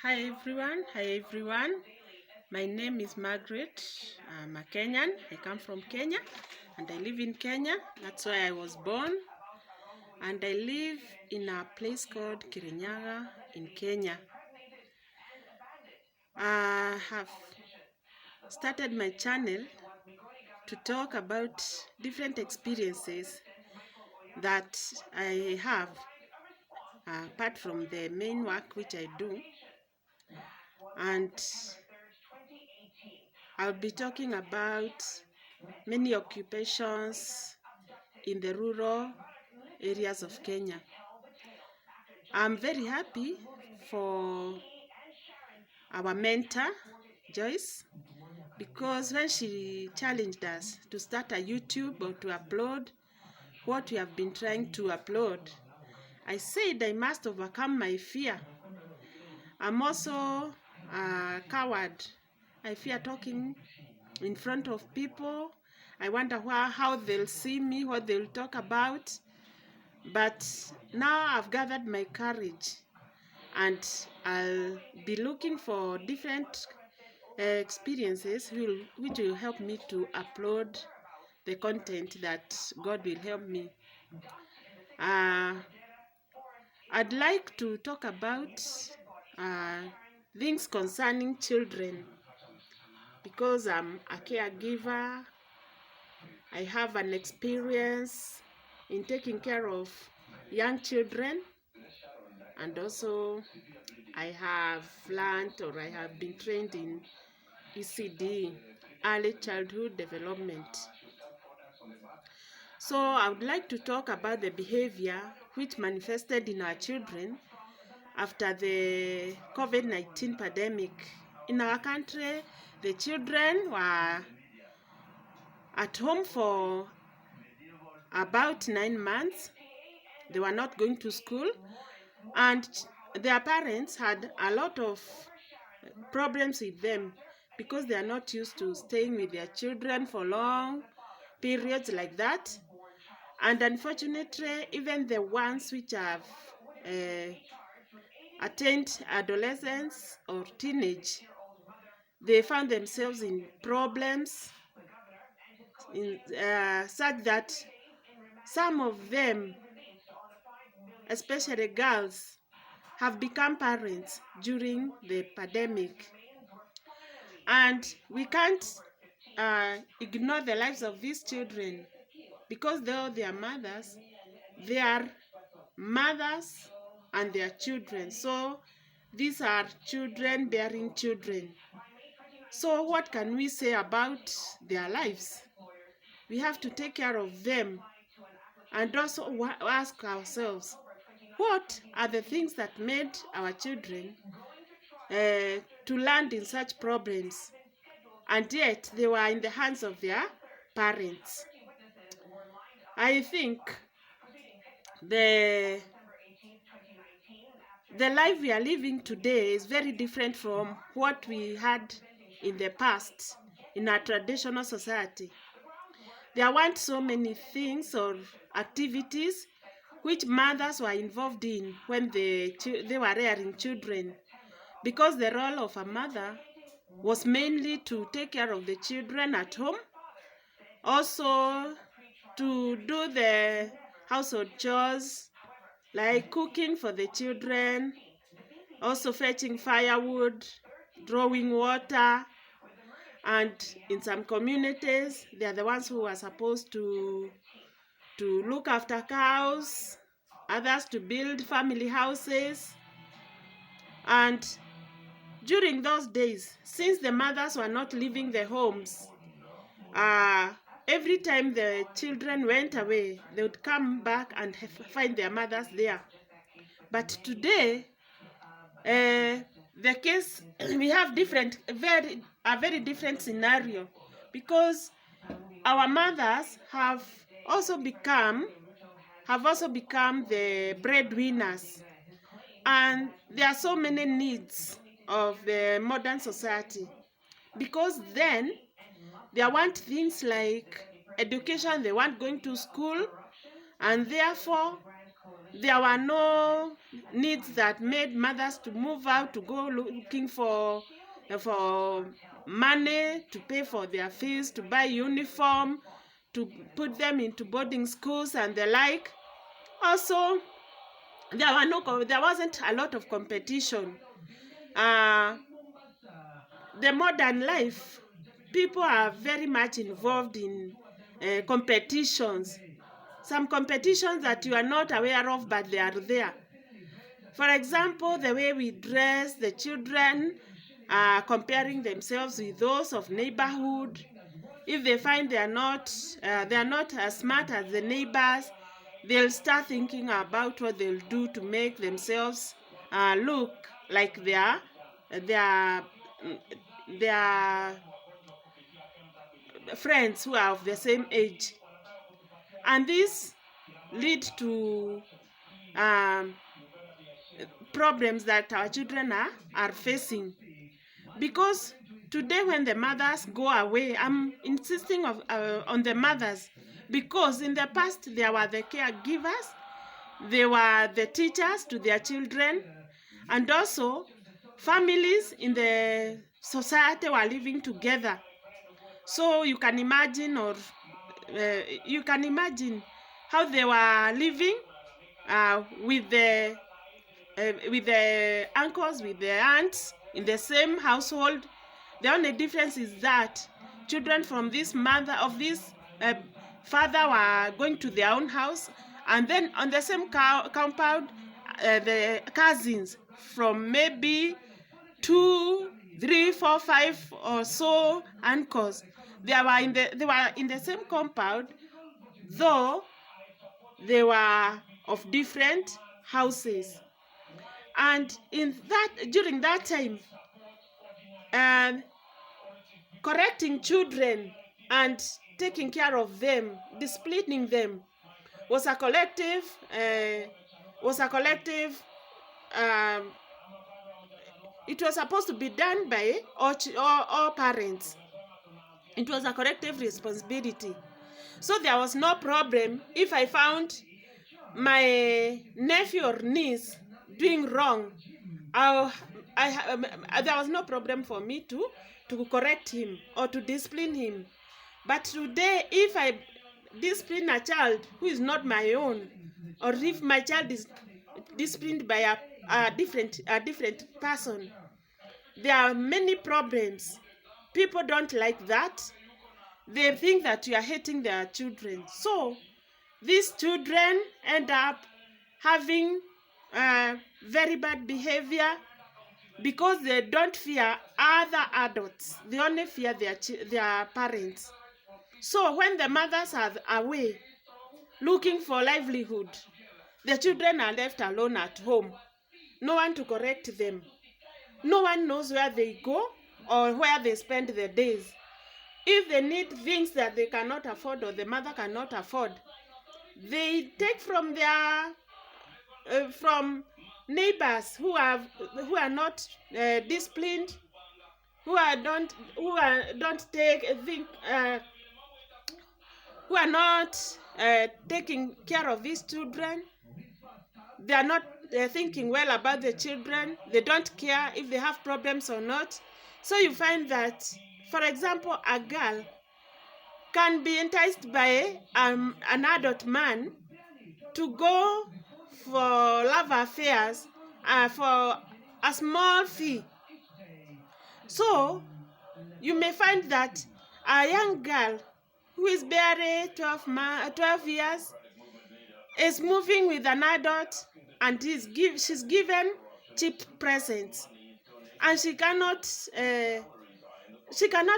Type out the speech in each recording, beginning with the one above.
Hi everyone. My name is Margaret. I'm a Kenyan. I come from Kenya and I live in Kenya. That's where I was born. And I live in a place called Kirinyaga in Kenya. I have started my channel to talk about different experiences that I have apart from the main work which I do. And I'll be talking about many occupations in the rural areas of Kenya. I'm very happy for our mentor, Joyce, because when she challenged us to start a YouTube or to upload what we have been trying to upload, I said I must overcome my fear. I'm also a coward. I fear talking in front of people. I wonder how they'll see me, what they'll talk about. But now I've gathered my courage and I'll be looking for different experiences which will help me to upload the content that God will help me. I'd like to talk about things concerning children because I'm a caregiver. I have an experience in taking care of young children, and also I have learned or I have been trained in ECD, early childhood development. So I would like to talk about the behavior which manifested in our children after the COVID-19 pandemic. In our country, the children were at home for about 9 months. They were not going to school, and their parents had a lot of problems with them because they are not used to staying with their children for long periods like that. And unfortunately, even the ones which have attained adolescence or teenage, they found themselves in problems in such that some of them, especially girls, have become parents during the pandemic. And we can't ignore the lives of these children because though they are mothers, they are mothers and their children. So these are children bearing children. So what can we say about their lives? We have to take care of them and also ask ourselves, what are the things that made our children to land in such problems, and yet they were in the hands of their parents? I think the life we are living today is very different from what we had in the past in our traditional society. There weren't so many things or activities which mothers were involved in when they were rearing children, because the role of a mother was mainly to take care of the children at home, also to do the household chores like cooking for the children, also fetching firewood, drawing water, and in some communities they are the ones who are supposed to look after cows, others to build family houses. And during those days, since the mothers were not leaving the homes, every time the children went away, they would come back and find their mothers there. But today, the case, we have a very different scenario, because our mothers have also become the breadwinners, and there are so many needs of the modern society, because then they want things like education, they want going to school, and therefore There were no needs that made mothers to move out to go looking for money to pay for their fees, to buy uniform, to put them into boarding schools and the like. Also, there wasn't a lot of competition. Uh, the modern life, people are very much involved in competitions. Some competitions that you are not aware of, but they are there. For example, the way we dress, the children are comparing themselves with those of neighborhood. If they find they are not as smart as the neighbors, they'll start thinking about what they'll do to make themselves look like their their friends who are of the same age. And this lead to um, problems that our children are facing. Because today when the mothers go away, I'm insisting on the mothers, because in the past there were the caregivers, they were the teachers to their children, and also families in the society were living together. So you can imagine, how they were living with the uncles, with the aunts in the same household. The only difference is that children from this father were going to their own house, and then on the same compound, the cousins from maybe 2, 3, 4, 5 or so uncles, they were in the same compound, though they were of different houses. And during that time, um, correcting children and taking care of them, disciplining them, was a collective um, it was supposed to be done by all parents. It was a collective responsibility. So there was no problem if I found my nephew or niece doing wrong. There was no problem for me to correct him or to discipline him. But today, if I discipline a child who is not my own, or if my child is disciplined by a different person, there are many problems. People don't like that. They think that you are hating their children. So these children end up having very bad behavior because they don't fear other adults. They only fear their parents. So when the mothers are away looking for livelihood, the children are left alone at home. No one to correct them. No one knows where they go or where they spend their days. If they need things that they cannot afford or the mother cannot afford, they take from from neighbors who are not disciplined, who are don't take think who are not taking care of these children. They are not thinking well about the children. They don't care if they have problems or not. So you find that, for example, a girl can be enticed by an adult man to go for love affairs for a small fee. So you may find that a young girl who is barely 12 years is moving with an adult, and she's given cheap presents, and she cannot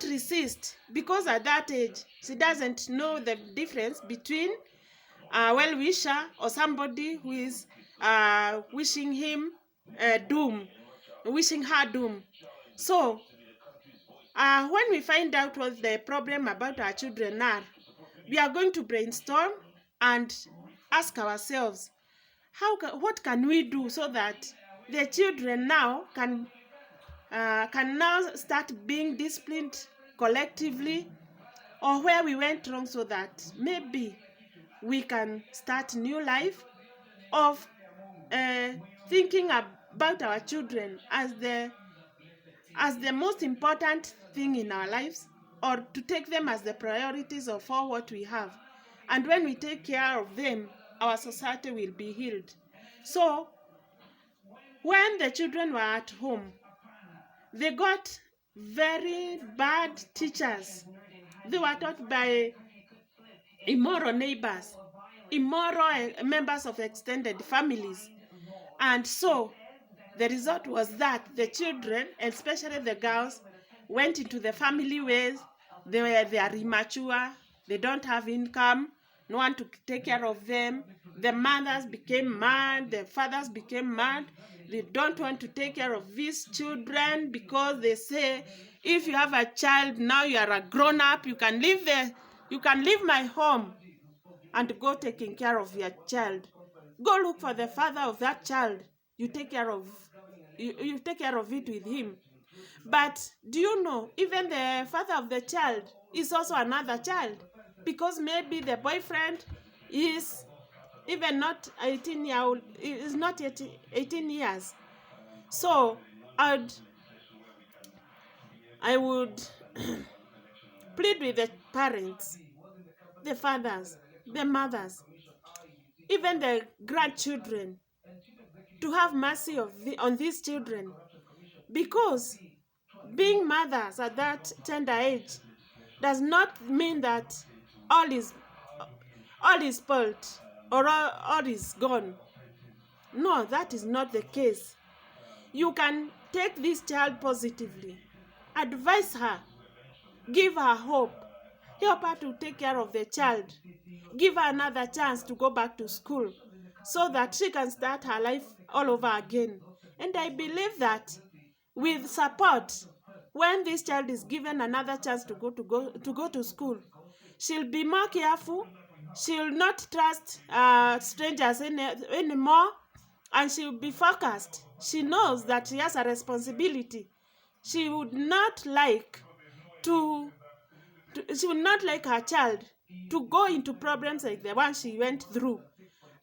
resist, because at that age she doesn't know the difference between a well-wisher or somebody who is wishing her doom. So when we find out what the problem about our children are, we are going to brainstorm and ask ourselves, what can we do so that the children now can now start being disciplined collectively, or where we went wrong, so that maybe we can start new life, of thinking about our children as the most important thing in our lives, or to take them as the priorities of all what we have. And when we take care of them, our society will be healed. So when the children were at home, they got very bad teachers. They were taught by immoral neighbors, immoral members of extended families. And so the result was that the children, especially the girls, went into the family ways. They are immature, they don't have income, no one to take care of them. The mothers became mad, the fathers became mad. They don't want to take care of these children because they say, if you have a child, now you are a grown-up, you can leave my home and go taking care of your child. Go look for the father of that child. You take care of it with him. But do you know, even the father of the child is also another child, because maybe the boyfriend is even not 18 year old, is not yet 18 years. So I would plead with the parents, the fathers, the mothers, even the grandchildren, to have mercy on these children, because being mothers at that tender age does not mean that all is spoiled or all is gone. No, that is not the case. You can take this child positively, advise her, give her hope, help her to take care of the child, give her another chance to go back to school so that she can start her life all over again. And I believe that with support, when this child is given another chance to go to school, she'll be more careful, she'll not trust strangers anymore, and she'll be focused. She knows that she has a responsibility. She would not like she would not like her child to go into problems like the one she went through.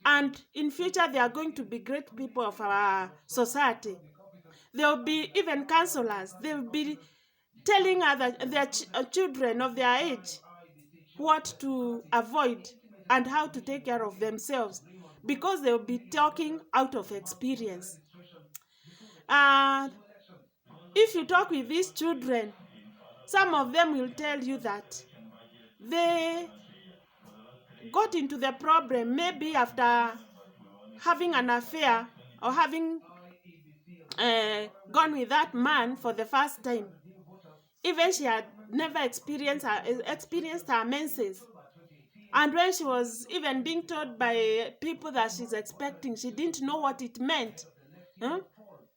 And in future, they are going to be great people of our society. There will be even counselors. They will be telling their children of their age what to avoid and how to take care of themselves, because they will be talking out of experience. If you talk with these children, some of them will tell you that they got into the problem maybe after having an affair or having gone with that man for the first time. Even she had never experienced her menses. And when she was even being told by people that she's expecting, she didn't know what it meant.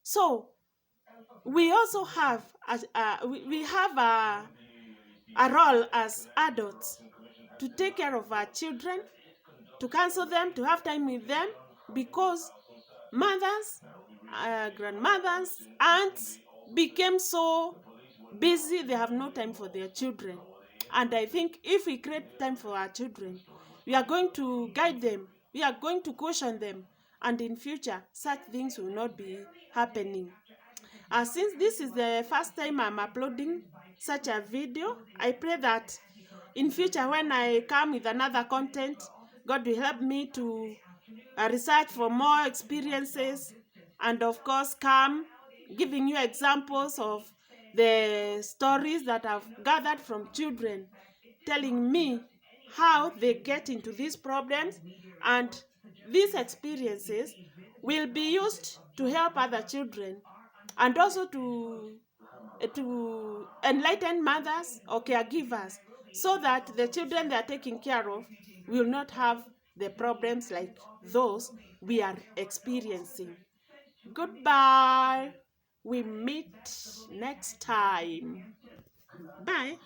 So we also have a role as adults to take care of our children, to counsel them, to have time with them, because mothers, grandmothers, aunts became so busy they have no time for their children. And I think if we create time for our children, we are going to guide them, we are going to caution them, and in future such things will not be happening. Since this is the first time I'm uploading such a video, I pray that in future when I come with another content, God will help me to research for more experiences, and of course come giving you examples of the stories that I've gathered from children, telling me how they get into these problems, and these experiences will be used to help other children, and also to enlighten mothers or caregivers, so that the children they are taking care of will not have the problems like those we are experiencing. Goodbye. We meet next time. Bye.